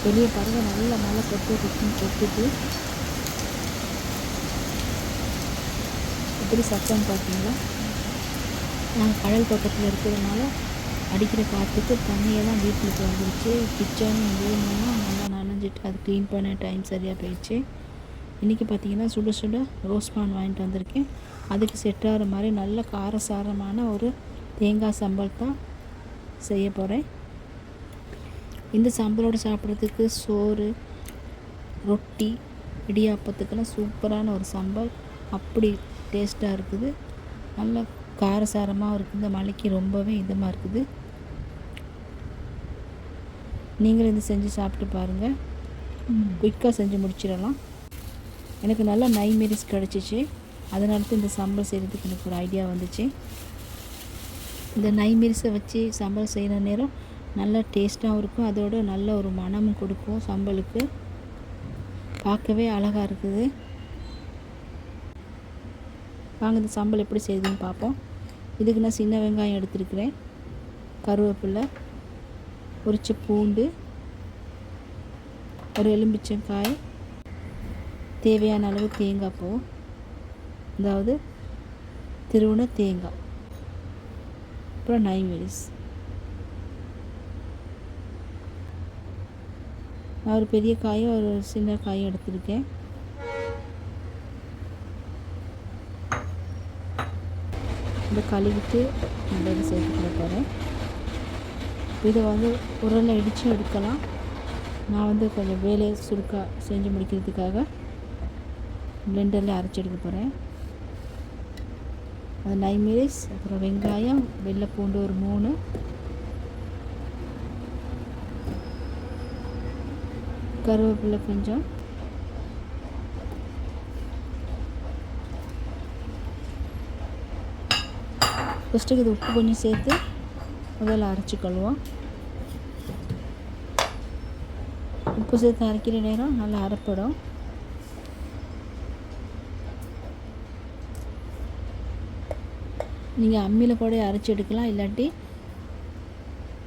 வெளியே பாருங்கள் நல்ல மழை கொட்டுது. எப்படி சத்தம் பார்த்தீங்களா? நாங்கள் கடல் பக்கத்தில் இருக்கிறதுனால அடிக்கிற காற்றுக்கு தண்ணியெல்லாம் வீட்டுக்கு வந்துருச்சு. கிச்சன் ரூமெல்லாம் நல்லா நனைஞ்சிட்டு அது க்ளீன் பண்ண டைம் சரியாக போயிடுச்சு. இன்றைக்கி பார்த்திங்கன்னா சுட சுட ரோஸ்ட் பான் வாங்கிட்டு வந்திருக்கேன். அதுக்கு செட் ஆகிற மாதிரி நல்ல காரசாரமான ஒரு தேங்காய் சம்பல் தான் செய்ய போகிறேன். இந்த சம்பளோடு சாப்பிட்றதுக்கு சோறு, ரொட்டி, இடியாப்பத்துக்கெல்லாம் சூப்பரான ஒரு சம்பல். அப்படி டேஸ்ட்டாக இருக்குது. நல்லா காரசாரமாக இருக்குது. இந்த மழைக்கு ரொம்பவே இதமாக இருக்குது. நீங்களும் இது செஞ்சு சாப்பிட்டு பாருங்கள். குயிக்காக செஞ்சு முடிச்சிடலாம். எனக்கு நல்லா நைமீரிஸ் கிடச்சிச்சு. அதனால தான் இந்த சம்பல் செய்கிறதுக்கு எனக்கு ஒரு ஐடியா வந்துச்சு. இந்த நைமீரிஸை வச்சு சம்பல் செய்கிற நேரம் நல்லா டேஸ்ட்டாகவும் இருக்கும். அதோட நல்ல ஒரு மணமும் கொடுக்கும் சம்பலுக்கு. பார்க்கவே அழகாக இருக்குது. வாங்க இந்த சம்பல் எப்படி செய்யுதுன்னு பார்ப்போம். இதுக்கு நான் சின்ன வெங்காயம் எடுத்துருக்கிறேன், கருவேப்பிலை, உரிச்ச பூண்டு, ஒரு எலும்பிச்சங்காய், தேவையான அளவு தேங்காய் பூ, அதாவது திருவுண தேங்காய், அப்புறம் நைமீரிஸ். நான் ஒரு பெரிய காயும் ஒரு சின்ன காயும் எடுத்திருக்கேன். இந்த கழுவிட்டு நல்லா சேர்த்துக்கிற போகிறேன். இதை வந்து உரலில் இடித்து எடுக்கலாம். நான் வந்து கொஞ்சம் வேலையை சுருக்காக செஞ்சு முடிக்கிறதுக்காக பிளெண்டரில் அரைச்சி எடுக்க போகிறேன். அது நைமீரிஸ், அப்புறம் வெங்காயம், வெள்ளை பூண்டு ஒரு 3, கருவேப்பிலை கொஞ்சம், ஃபஸ்ட்டுக்கு இது உப்பு கொஞ்சம் சேர்த்து முதல்ல அரைச்சிக்கொள்வோம். உப்பு சேர்த்து அரைக்கிற நேரம் நல்லா அரைப்படும். நீங்கள் அம்மியில் கூட அரைச்சி எடுக்கலாம், இல்லாட்டி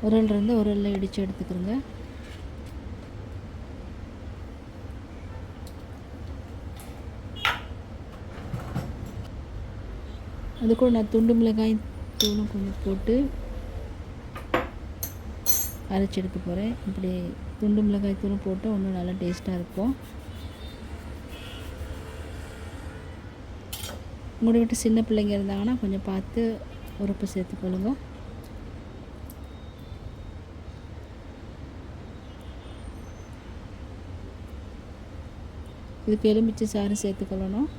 உரல் இருந்து உரலில் இடித்து எடுத்துக்கிறோங்க. அது கூட நான் துண்டு மிளகாய் தூளும் கொஞ்சம் போட்டு அரைச்சி எடுக்க போகிறேன். இப்படி துண்டு மிளகாய் தூளும் போட்டு இன்னும் நல்லா டேஸ்ட்டாக இருக்கும். உங்களோட விட்டு சின்ன பிள்ளைங்க இருந்தாங்கன்னா கொஞ்சம் பார்த்து உரப்பு சேர்த்துக்கொள்ளுங்க. இதுக்கு எலுமிச்சை சாறு சேர்த்துக்கொள்ளணும்.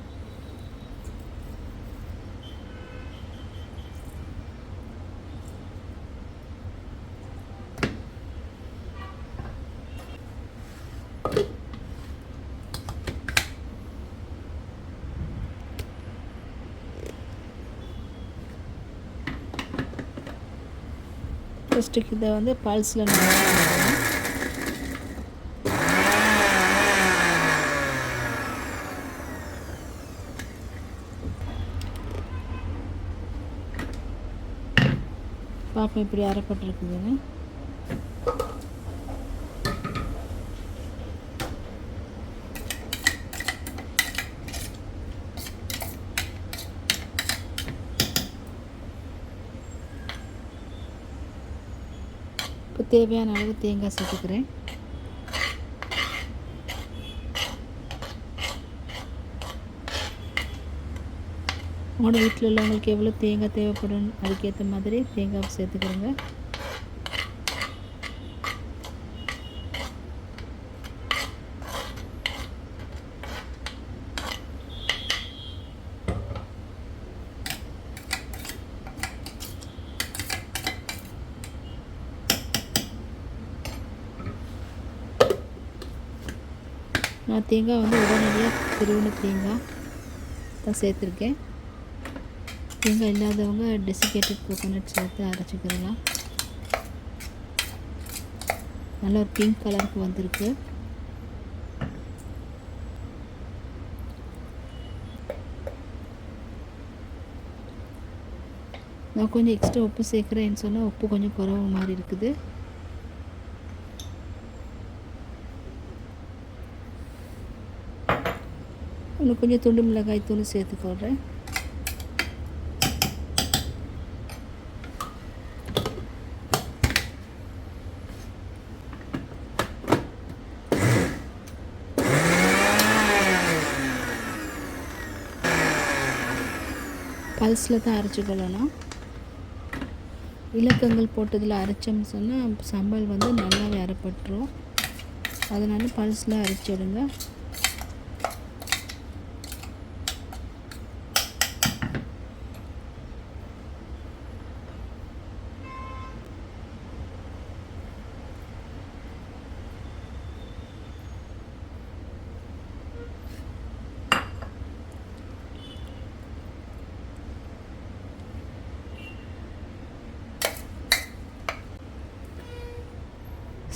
ஃபஸ்ட்டுக்கு இதை வந்து பல்ஸில் பார்ப்போம் இப்படி அரைப்பட்டுருக்குதுன்னு. இப்போ தேவையான அளவு தேங்காய் சேர்த்துக்கிறேன். உங்களோட வீட்டில் உள்ளவங்களுக்கு எவ்வளோ தேங்காய் தேவைப்படும் அதுக்கேற்ற மாதிரி தேங்காய் சேர்த்துக்கிறேங்க. நான் தேங்காய் வந்து உடனடியாக திருவுண தேங்காய் தான் சேர்த்துருக்கேன். தேங்காய் இல்லாதவங்க டெசிகேட்டட் கோகோனட் சேர்த்து அரைச்சிக்கிறலாம். நல்ல ஒரு பிங்க் கலருக்கு வந்திருக்கு. நான் கொஞ்சம் எக்ஸ்ட்ரா உப்பு சேர்க்குறேன்னு சொன்னால் உப்பு கொஞ்சம் குறவு மாதிரி இருக்குது. இன்னும் கொஞ்சம் துண்டு மிளகாய் தூள் சேர்த்துக்கொள்கிறேன். பல்ஸில் தான் அரைச்சிக்கொள்ளணும். இலக்கங்கள் போட்டதில் அரைச்சோம்னு சொன்னால் சம்பல் வந்து நல்லாவே அரைப்பட்டுரும். அதனால் பல்ஸில் அரைச்சிடுங்க.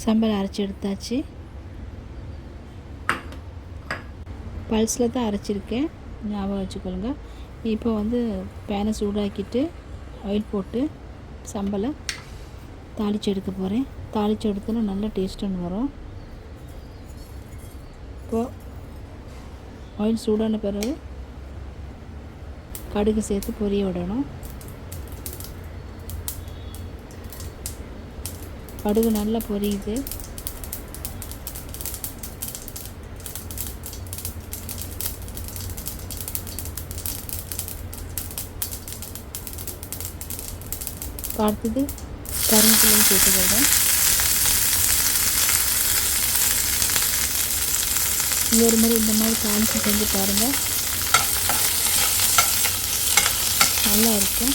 சம்பல் அரைச்சி எடுத்தாச்சு. பல்ஸில் தான் அரைச்சிருக்கேன், ஞாபகம் வச்சுக்கொள்ளுங்க. இப்போ வந்து பேனை சூடாக்கிட்டு ஆயில் போட்டு சம்பலை தாளித்து எடுக்க போகிறேன். தாளித்து எடுத்தோன்னா நல்ல டேஸ்ட் ஒன்று வரும். இப்போது ஆயில் சூடான பிறகு கடுகு சேர்த்து பொரிய விடணும். கடுகு நல்லா பொரியுது. அடுத்தது கருவேப்பிலையும் சேர்த்துக்கிறேன். ஒரு மாதிரி இந்த மாதிரி தாளித்து செஞ்சு பாருங்கள், நல்லா இருக்கும்.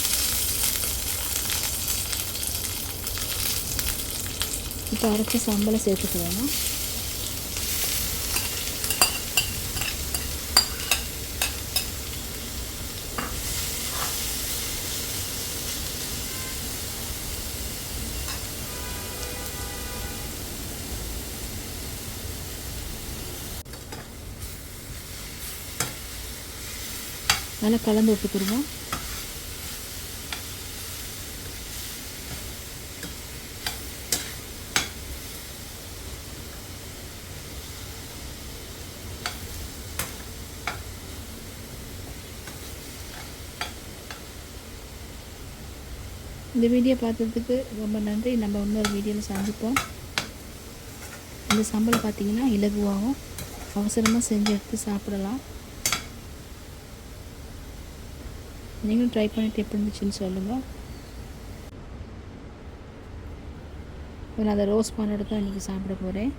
இப்போ அரைச்சி சம்பளை சேர்த்துக்குவேங்க. நல்லா கலந்து விட்டுக்குருவோம். இந்த வீடியோ பார்த்ததுக்கு ரொம்ப நன்றி. நம்ம இன்னொரு வீடியோவில் சந்திப்போம். இந்த சம்பளம் பார்த்திங்கன்னா இலகுவாகவும் அவசரமாக செஞ்சு எடுத்து சாப்பிடலாம். நீங்களும் ட்ரை பண்ணிவிட்டு எப்படி இருந்துச்சுன்னு சொல்லுங்கள். நான் அதை ரோஸ்ட் பண்ணோட தான் இன்றைக்கி சாப்பிட போகிறேன்.